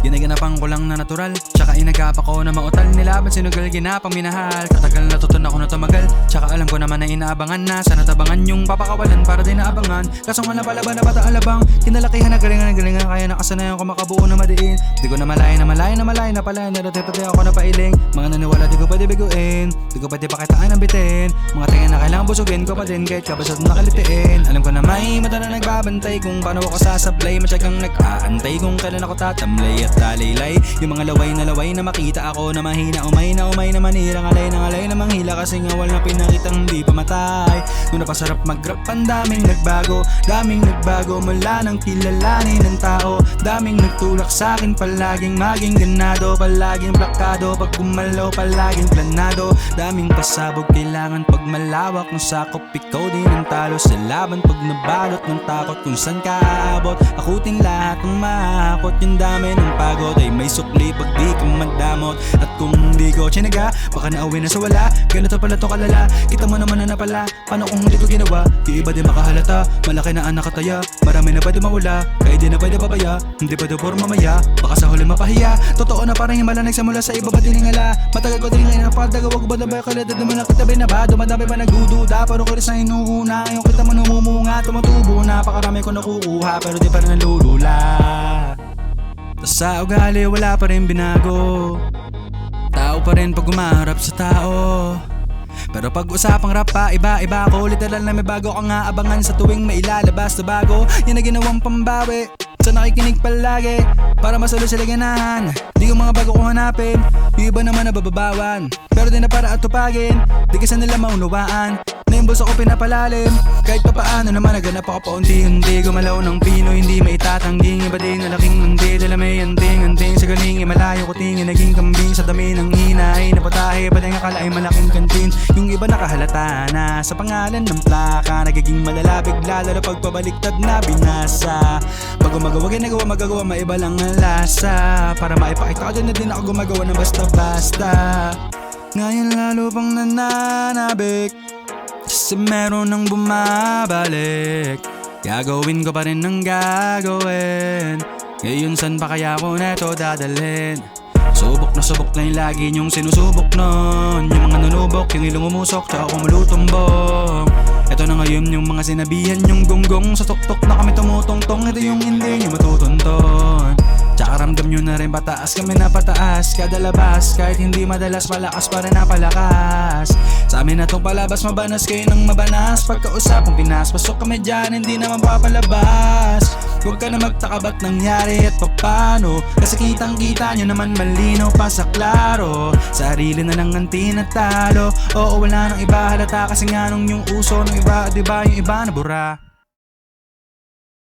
Ginaganapan ko lang na natural, tsaka inagapa ko na mautal. Nilaban sinugal ginapang minahal. Katagal na tutun ako na tumagal, tsaka alam ko naman na inaabangan na. Sana tabangan yung papakawalan para din naabangan. Kaso nga napalaban na bata alabang, kinalakihan na galingan kaya nakasanayan ko makabuo na madiin. Di ko na malay na pala, narati ako na pailing. Mga naniwala di ko pwede biguin, di ko pwede pakitaan ng bitin. Mga tingin na kailangan busugin ko pa din kahit kabasat nakalitiin. Alam ko na may mata na nagbabantay kung paano ako sasablay. Matyagang nag-aantay kung kailan ako tatamlay at lalaylay. Yung mga laway na makita ako na mahina, umay na manira, ngalay na manghila. Kasi nga wala pinakitang hindi pamatay. Nung napasarap mag-rap, ang daming nagbago mula nang kilalanin ng tao. Daming nagtulak sa'kin, palaging maging ganado, palaging plakado. Pag gumalaw, palaging planado. Daming pasabog, kailangan pag malawak ng sakop. Ikaw din ang talo sa laban pag nabalot ng takot. Kung saan ka aabot, akutin lahat ng mahakot. Yung dami ng pagod ay may sukli pag di ka madamot. At kung di ko tsinaga, baka nauwi na sa wala. Ganito pala to kalala, kita mo naman na napala. Paano kung hindi ko ginawa, yung iba din makahalata. Malaki na ang nakataya, marami na pwede mawala. Kaya di na pwede babaya, hindi pwede puro mamaya. Baka sa huli mapahiya, totoo na parang himala nagsimula sa iba ba tiningala. Matagal ko din ngayon ang pagdagawag ba na ba kalidad naman na kita binabado. Madami pa nagdududa, pero kilis na inuuna. Ngayon kita mo numumunga, tumutubo na. Pakarami ko nakukuha, pero di pa rin nalulula. Tas sa ugali wala pa rin binago, tao pa rin pag umaharap sa tao. Pero pag usapang rap pa, iba-iba ko. Literal na may bago ka nga abangan sa tuwing may ilalabas na bago. Yan na ginawang pambawi sa nakikinig palagi, para masalo sila ganahan. Di ko mga bago kong hanapin, yung iba naman nabababawan. Pero di na para atupagin, di kasi nila maunawaan na yung bulsa ko pinapalalim. Kahit pa paano naman naganap ako paunti-unti. Gumalaw ng pino, hindi maitatangging. Iba din na laking hindi, dala may anding sa galing, malayo ko tingin, naging kambing sa dami ng hinay. Napatahe, pa din akala ay malaking kantin. Yung iba nakahalata na sa pangalan ng plaka. Nagiging malala bigla, lalo pagpabaliktad na binasa. Pag gumagawa, ginagawa, magagawa, maiba lang ang lasa. Para maipakita ko din ako gumagawa ng basta-basta. Ngayon lalo pang nananabik, kasi meron nang bumabalik. Gagawin ko pa rin ang gagawin. Ngayon san pa kaya ko neto dadalhin? Subok na yung lagi niyong sinusubok nun. Yung mga nunubok, yung ilong umusok, tsaka kumututumbong. Ito na ngayon yung mga sinabihan yung gonggong. Sa tuktok na kami tumutungtong, ito yung hindi nyo matutunton. Tsaka ramdam nyo na rin pataas kami na pataas. Kada labas, kahit hindi madalas, palakas pa rin napalakas. Sa amin na tong palabas, mabanas kayo ng mabanas. Pagkausapang Pinas, pasok kami dyan, hindi naman papalabas. Huwag ka na magtaka ba't nangyari at papano, kasi kitang kita nyo naman malinaw pa sa klaro. Sarili na lang ang tinatalo, oo wala nang iba halata. Kasi nga nung yung uso ng iba, diba yung iba nabura.